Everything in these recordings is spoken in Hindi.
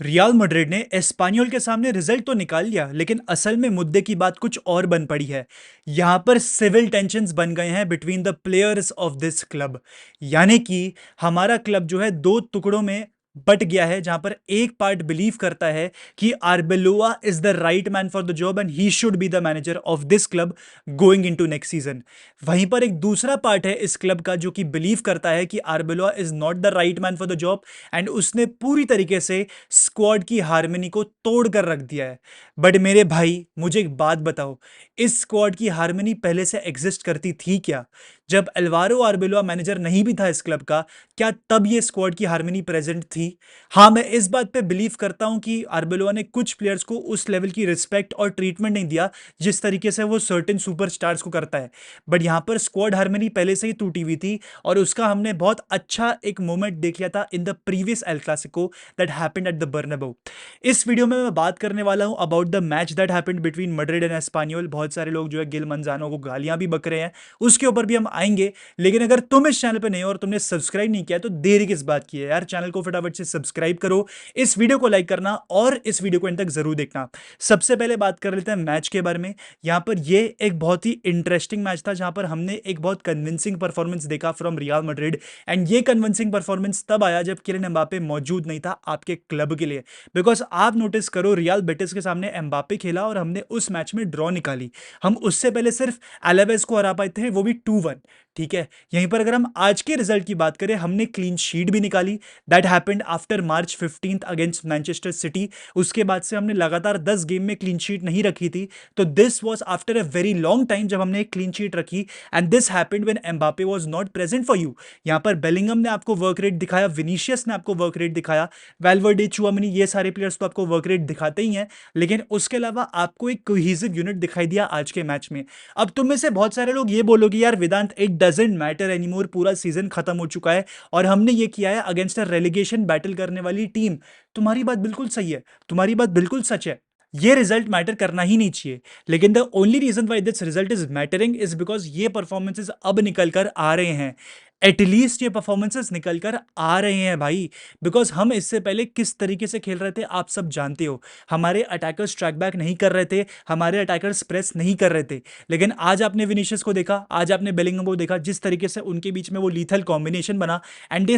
रियल मैड्रिड ने एस्पानियोल के सामने रिजल्ट तो निकाल लिया, लेकिन असल में मुद्दे की बात कुछ और बन पड़ी है। यहां पर सिविल टेंशन्स बन गए हैं between the players of this club. यानी कि हमारा क्लब जो है दो टुकड़ों में बट गया है, जहां पर एक पार्ट बिलीव करता है कि आर्बेलोआ is the right man for the job and he should be the manager of this club going into next season. वहीं पर एक दूसरा पार्ट है इस क्लब का जो कि बिलीव करता है कि आर्बेलोआ is not the right man for the job and उसने पूरी तरीके से स्क्वाड की हार्मनी को तोड़ कर रख दिया है। बट मेरे भाई, मुझे एक बात बताओ, इस स्क्वाड की हार्मनी पहले से एग्जिस्ट करती थी क्या? जब अल्वारो आर्बेलोआ मैनेजर नहीं भी था इस क्लब का, क्या तब ये स्क्वाड की हार्मनी प्रेजेंट थी? हाँ, मैं इस बात पे बिलीव करता हूं कि आर्बेलोआ ने कुछ प्लेयर्स को उस लेवल की रिस्पेक्ट और ट्रीटमेंट नहीं दिया जिस तरीके से वो सर्टेन सुपरस्टार्स को करता है। बट यहां पर स्क्वाड हार्मनी पहले से ही टूटी हुई थी और उसका हमने बहुत अच्छा एक मोमेंट देख लिया था in the previous El Clasico that happened at the Bernabeu. इस वीडियो में मैं बात करने वाला हूं about the match that happened between Madrid and español. बहुत सारे लोग जो है गिल मंजानो को गालियां भी बक रहे हैं, उसके ऊपर भी हम आएंगे। लेकिन अगर तुम इस चैनल पर नहीं हो और तुमने सब्सक्राइब नहीं किया तो देरी किस बात की है यार? चैनल को फटाफट से सब्सक्राइब करो, इस वीडियो को लाइक करना और इस वीडियो को एंड तक जरूर देखना। सबसे पहले बात कर लेते हैं मैच के बारे में। यहां पर ये एक बहुत ही इंटरेस्टिंग मैच था जहां पर हमने एक बहुत कन्विंसिंग परफॉर्मेंस देखा फ्रॉम रियल मैड्रिड। एंड ये कन्विंसिंग परफॉर्मेंस तब आया जब किलियन एम्बापे मौजूद नहीं था आपके क्लब के लिए। बिकॉज आप नोटिस करो, रियल बेटिस के सामने एम्बापे खेला और हमने उस मैच में ड्रॉ निकाली। हम उससे पहले सिर्फ एलेवेस को हरा पाए थे, वो भी 2-1। ठीक है, यहीं पर अगर हम आज के रिजल्ट की बात करें, हमने क्लीन शीट भी निकाली। That happened after March 15 against Manchester city. उसके बाद से हमने लगातार 10 गेम में क्लीन शीट नहीं रखी थी। तो this was after a very long time जब हमने एक क्लीन शीट रखी। And this happened when Mbappe was not present for you. यहां पर बेलिंगम ने आपको वर्क रेट दिखाया, विनीशियस ने आपको वर्क रेट दिखाया, वेल्वर्डे, चुआमेनी, ये सारे प्लेयर्स तो आपको वर्क रेट दिखाते ही हैं। लेकिन उसके अलावा आपको एक कोहेसिव यूनिट दिखाई दिया आज के मैच में। अब तुम में से बहुत सारे लोग ये बोलोगे यार वेदांत, इट डजंट मैटर एनीमोर, पूरा सीजन खत्म हो चुका है और हमने ये किया है अगेंस्ट अ रेलिगेशन बैटल करने वाली टीम। तुम्हारी बात बिल्कुल सही है, तुम्हारी बात बिल्कुल सच है। ये रिजल्ट मैटर करना ही नहीं चाहिए। लेकिन the only reason why this result is mattering is because ये परफॉर्मेंसेस अब निकल कर आ रहे हैं। एटलीस्ट ये परफॉर्मेंसेस निकल कर आ रहे हैं भाई। बिकॉज हम इससे पहले किस तरीके से खेल रहे थे आप सब जानते हो। हमारे अटैकर्स ट्रैक बैक नहीं कर रहे थे, हमारे अटैकर्स प्रेस नहीं कर रहे थे। लेकिन आज आपने विनीशियस को देखा, आज आपने बेलिंगम को देखा, जिस तरीके से उनके बीच में वो लीथल कॉम्बिनेशन बना। And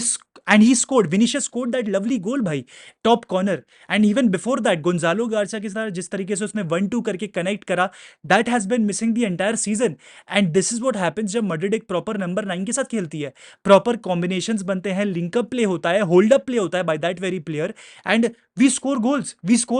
he scored, Vinicius scored that lovely goal भाई, top corner. And even before that Gonzalo Garcia के साथ जिस तरीके से उसने 1-2 करके कनेक्ट करा, that has been missing the entire season. And this is what happens जब मैड्रिड एक प्रॉपर नंबर 9 के साथ खेलती है। प्रॉपर कॉम्बिनेशंस बनते हैं, लिंकअप प्ले होता है, होल्ड अप प्ले होता है by that very player. And we score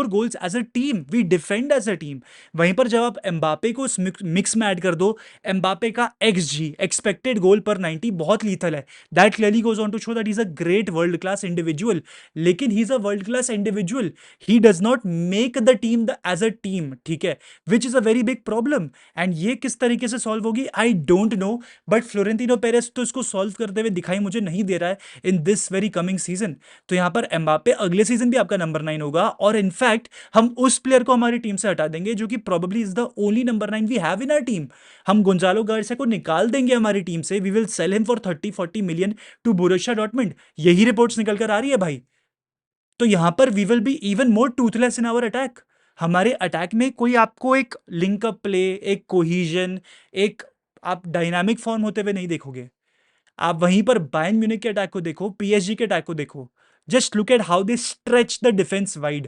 goals as a team, we defend as a team. वहीं पर जब आप एम्बापे को उस मिक्स में ऐड कर दो, एम्बापे का XG, एक्सपेक्टेड गोल पर 90, बहुत लीथल है। That clearly goes on to show that he is a great world class individual. लेकिन he is a world class individual, he does not make the team the edge a team. ठीक है, which is a very big problem. And ये किस तरीके से सॉल्व होगी I don't know, but Florentino Perez तो इसको सॉल्व करते हुए दिखाई मुझे नहीं दे रहा है in this very coming season. तो यहां पर एम्बापे अगले सीजन भी आपका नंबर 9 होगा और इनफैक्ट हम उस प्लेयर को हमारी टीम से हटा देंगे जो कि probably is the only number 9 we have in our team. हम गोंजालो गार्सिया को निकाल देंगे हमारी टीम से, we will sell him for 30-40 million to Borussia Dortmund. यही रिपोर्ट्स निकल कर आ रही है भाई। तो यहां पर we will be even more toothless in our attack. हमारे अटैक में कोई आपको एक लिंकअप प्ले, एक कोहिजन, एक आप डायनामिक फॉर्म होते हुए नहीं देखोगे। आप वहीं पर बायर्न म्यूनिख के अटैक को देखो, PSG के अटैक को देखो, just look at how they stretch the defence wide.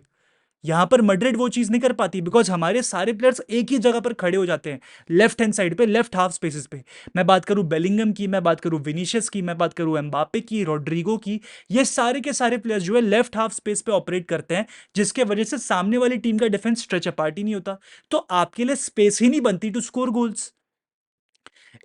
यहां पर मैड्रिड वो चीज नहीं कर पाती बिकॉज हमारे सारे प्लेयर्स एक ही जगह पर खड़े हो जाते हैं, लेफ्ट हैंड साइड पे, लेफ्ट हाफ स्पेसेस पे। मैं बात करूं बेलिंगम की, मैं बात करूं विनीशियस की, मैं बात करूं एम्बापे की, रोड्रिगो की, ये सारे के सारे प्लेयर्स जो है लेफ्ट हाफ स्पेस पे ऑपरेट करते हैं, जिसके वजह से सामने वाली टीम का डिफेंस स्ट्रेच अपार्ट ही नहीं होता। तो आपके लिए स्पेस ही नहीं बनती टू स्कोर गोल्स।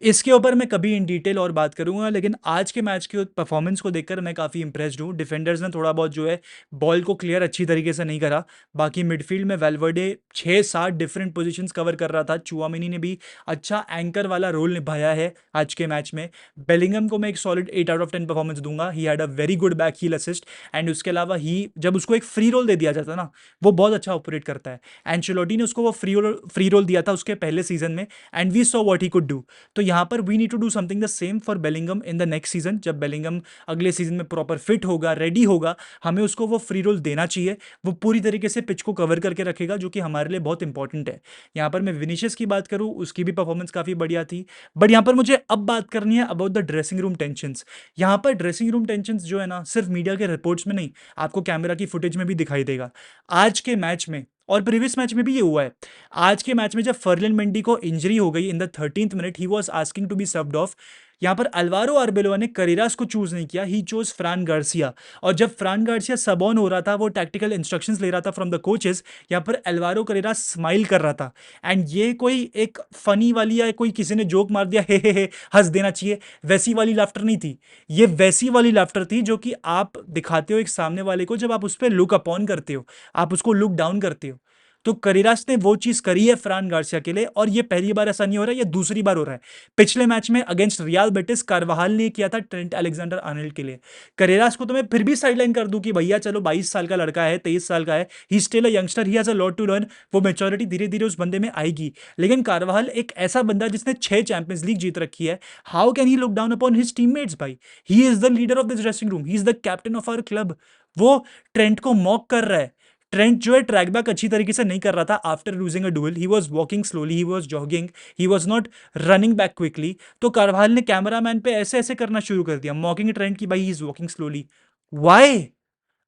इसके ऊपर मैं कभी इन डिटेल और बात करूंगा, लेकिन आज के मैच के परफॉर्मेंस को देखकर मैं काफ़ी इंप्रेस्ड हूँ। डिफेंडर्स ने थोड़ा बहुत जो है बॉल को क्लियर अच्छी तरीके से नहीं करा। बाकी मिडफील्ड में वेल्वर्डे 6-7 डिफरेंट पोजीशंस कवर कर रहा था। चुआमेनी ने भी अच्छा एंकर वाला रोल निभाया है आज के मैच में। बेलिंगम को मैं एक सॉलिड 8/10 परफॉर्मेंस दूंगा। He had a very good back heel assist. And उसके अलावा ही जब उसको एक फ्री रोल दे दिया जाता है ना, वो बहुत अच्छा ऑपरेट करता है। एंचेलोटी ने उसको वो फ्री रोल दिया था उसके पहले सीजन में, and we saw what he could do. तो यहाँ पर we need to do something the same for Bellingham in the next season. जब बेलिंगम अगले सीजन में प्रॉपर फिट होगा, रेडी होगा, हमें उसको वो फ्री रोल देना चाहिए। वो पूरी तरीके से पिच को कवर करके रखेगा, जो कि हमारे लिए बहुत इंपॉर्टेंट है। यहाँ पर मैं विनीशियस की बात करूँ, उसकी भी परफॉर्मेंस काफ़ी बढ़िया थी। बट यहाँ पर मुझे अब बात करनी है about the dressing room tensions. यहाँ पर ड्रेसिंग रूम टेंशंस जो है ना, सिर्फ मीडिया के रिपोर्ट्स में नहीं, आपको कैमरा की फुटेज में भी दिखाई देगा। आज के मैच में और प्रीवियस मैच में भी ये हुआ है। आज के मैच में जब फर्लिन मेंडी को इंजरी हो गई in the 13th minute, he was asking to be subbed off. यहाँ पर अल्वारो आर्बेलोआ ने करेरास को चूज नहीं किया, ही चोज फ्रान गार्सिया। और जब फ्रान गार्सिया सब ऑन हो रहा था, वो टैक्टिकल इंस्ट्रक्शंस ले रहा था फ्रॉम द कोचेस, यहाँ पर अल्वारो करेरास स्माइल कर रहा था। एंड ये कोई एक फनी वाली या कोई किसी ने जोक मार दिया हे हंस देना चाहिए, वैसी वाली लाफ्टर नहीं थी। ये वैसी वाली लाफ्टर थी जो कि आप दिखाते हो एक सामने वाले को जब आप उस पर लुक अपॉन करते हो, आप उसको लुक डाउन करते हो। तो करेरास ने वो चीज करी है फ्रान गार्सिया के लिए, और ये पहली बार ऐसा नहीं हो रहा है, ये दूसरी बार हो रहा है। पिछले मैच में अगेंस्ट रियल बेटिस कार्वाहाल ने किया था ट्रेंट अलेक्जेंडर आर्नल्ड के लिए। करेरास को तो मैं फिर भी साइडलाइन कर दूं कि भैया चलो 22 साल का लड़का है, 23 साल का है, he still a youngster, he has a lot to learn. वो मेच्योरिटी धीरे धीरे उस बंदे में आएगी। लेकिन कार्वाहाल एक ऐसा बंदा जिसने 6 चैंपियंस लीग जीत रखी है, how can he look down upon his teammates भाई? He is the leader of this dressing room, he is the captain of our club. वो ट्रेंट को मॉक कर रहा है। ट्रेंट जो है ट्रैक बैक अच्छी तरीके से नहीं कर रहा था after losing a duel, he was walking slowly, he was jogging, he was not running back quickly. तो कार्वाल ने कैमरामैन पे ऐसे ऐसे करना शुरू कर दिया, मॉकिंग ट्रेंट की भाई he is walking slowly. Why?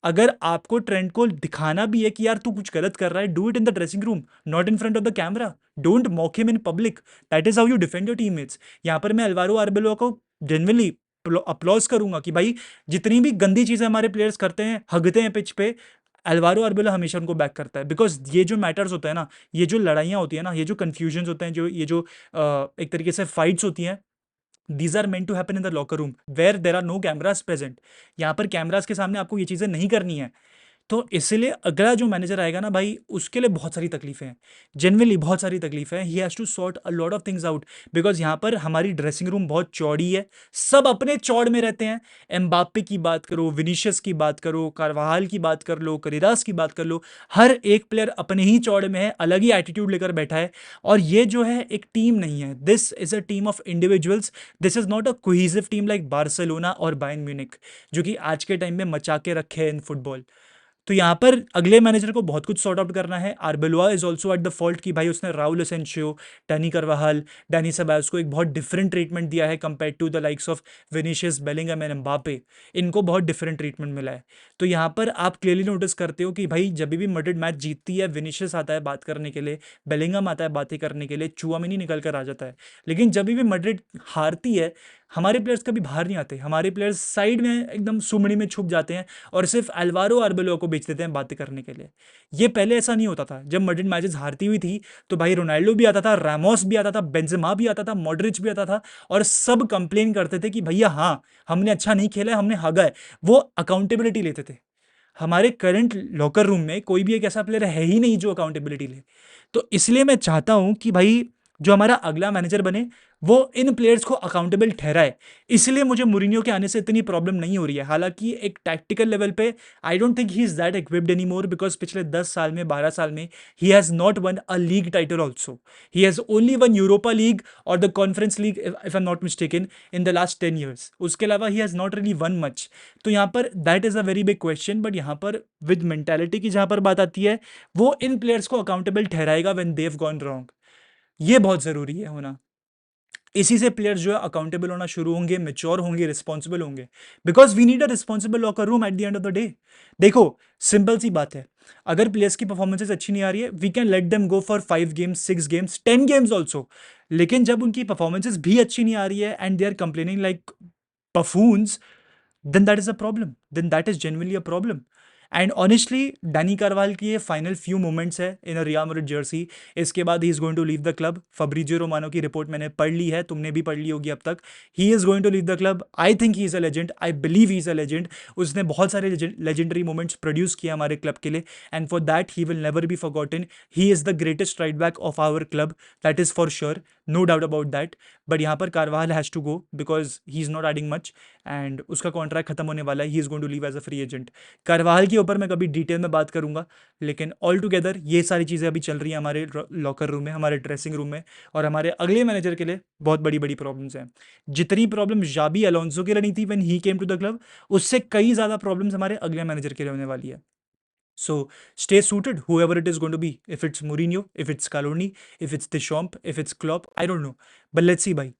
अगर आपको ट्रेंट को दिखाना भी है कि यार तू कुछ गलत कर रहा है, do it in the dressing room, not in front of the camera. Don't mock him in public. That is how you defend your teammates. यहाँ पर मैं अल्वारो आर्बेलो को जेन्युइनली अप्लॉज करूंगा कि भाई जितनी भी गंदी चीजें हमारे प्लेयर्स करते हैं, हगते हैं पिच पे, अल्वारो आर्बेलो हमेशा उनको बैक करता है। बिकॉज ये जो मैटर्स होता है ना, ये जो लड़ाइयाँ होती है ना, ये जो कन्फ्यूजन होते हैं, जो ये जो एक तरीके से फाइट्स होती हैं, these are meant to happen in the locker room where there are no cameras present. यहाँ पर कैमराज के सामने आपको ये चीज़ें नहीं करनी है। तो इसलिए अगला जो मैनेजर आएगा ना भाई, उसके लिए बहुत सारी तकलीफें हैं, जेनवनली बहुत सारी तकलीफें हैं। He has to sort a lot of things out, because यहाँ पर हमारी ड्रेसिंग रूम बहुत चौड़ी है, सब अपने चौड़ में रहते हैं। एम्बाप्पे की बात करो, विनीशियस की बात करो, कार्वाहाल की बात कर लो, करेरास की बात कर लो, हर एक प्लेयर अपने ही चौड़ में है, अलग ही एटीट्यूड लेकर बैठा है। और ये जो है एक टीम नहीं है, this is a team of individuals. This is not a cohesive team like Barcelona और बायर्न म्यूनिख, जो कि आज के टाइम में मचा के रखे हैं इन फुटबॉल। तो यहाँ पर अगले मैनेजर को बहुत कुछ सॉर्ट आउट करना है। Arbeloa is also at the fault कि भाई उसने Raul Asensio, Dani Carvajal, Dani Ceballos को एक बहुत डिफरेंट ट्रीटमेंट दिया है compare to the likes of Vinicius, Bellingham and Mbappe. इनको बहुत डिफरेंट ट्रीटमेंट मिला है। तो यहाँ पर आप क्लियरली नोटिस करते हो कि भाई जब भी मैड्रिड मैच जीतती है, विनीशियस आता है बात करने के लिए, बेलिंगम आता है बातें करने के लिए, चुआमेनी निकल कर आ जाता है। लेकिन जब भी मैड्रिड हारती है, हमारे प्लेयर्स कभी बाहर नहीं आते, हमारे प्लेयर्स साइड में एकदम सुमड़ी में छुप जाते हैं और सिर्फ अल्वारो आर्बेलो को बेच देते हैं बातें करने के लिए। ये पहले ऐसा नहीं होता था। जब मैड्रिड मैचेस हारती हुई थी तो भाई रोनाल्डो भी आता था, रामोस भी आता था, बेंजेमा भी आता था, मॉड्रिच भी आता था, और सब कंप्लेन करते थे कि भैया हाँ हमने अच्छा नहीं खेला है, हमने हागा है। वो अकाउंटेबिलिटी लेते थे। हमारे करंट लॉकर रूम में कोई भी एक ऐसा प्लेयर है ही नहीं जो अकाउंटेबिलिटी ले। तो इसलिए मैं चाहता हूं कि भाई जो हमारा अगला मैनेजर बने, वो इन प्लेयर्स को अकाउंटेबल ठहराए। इसलिए मुझे मुरिनियो के आने से इतनी प्रॉब्लम नहीं हो रही है। हालांकि एक टैक्टिकल लेवल पे I don't think he is that equipped any more, because पिछले 10 साल में, 12 साल में he has not won a league title also. He has only won Europa league और the conference league if I am not mistaken in the last 10 years। उसके अलावा he has not really won much. तो यहाँ पर that is a very big question. But यहाँ पर विद मेंटेलिटी की जहाँ पर बात आती है, वो इन प्लेयर्स को अकाउंटेबल ठहराएगा व्हेन देव गॉन रॉन्ग। ये बहुत जरूरी है होना। इसी से प्लेयर्स जो है अकाउंटेबल होना शुरू होंगे, मेच्योर होंगे, रिस्पॉन्सिबल होंगे। Because we need a responsible locker room at the end of the day. देखो, सिंपल सी बात है, अगर प्लेयर्स की परफॉर्मेंसेस अच्छी नहीं आ रही है, we can let them go for 5 games, 6 games, 10 games also. लेकिन जब उनकी परफॉर्मेंसेस भी अच्छी नहीं आ रही है and they are complaining like buffoons, then that is a problem. Then that is genuinely a problem. And honestly Dani Carvajal की ये फाइनल फ्यू मोमेंट्स है in a Real Madrid jersey. इसके बाद he is going to leave the club. Fabrizio Romano की रिपोर्ट मैंने पढ़ ली है, तुमने भी पढ़ ली होगी अब तक। He is going to leave the club. I think he is a legend, I believe he is a legend. उसने बहुत सारे लेजेंडरी मोमेंट्स प्रोड्यूस किए हमारे क्लब के लिए, and for that he will never be forgotten. He is the greatest right back of our club, that is for sure, no doubt about that. But यहाँ पर Carvajal has to go because he is not adding much, and उसका कॉन्ट्रैक्ट खत्म होने वाला है। He is going to leave as a free agent. Carvajal की ऊपर मैं कभी डिटेल में बात करूंगा। लेकिन ऑल टुगेदर ये सारी चीज़ें अभी चल रही हैं हमारे लॉकर रूम में, हमारे ड्रेसिंग रूम में, और हमारे अगले मैनेजर के लिए बहुत बड़ी बड़ी प्रॉब्लम्स हैं। जितनी प्रॉब्लम जाबी अलोंसो के लिए नहीं थी when he came to the club, उससे कई ज़्यादा प्रॉब्लम्स हमारे अगले मैनेजर के लिए होने वाली है। So stay suited, whoever it is going to be. If it's Mourinho, if it's Scaloni, if it's Deschamps, if it's Klopp, I don't know. But let's see, bhai.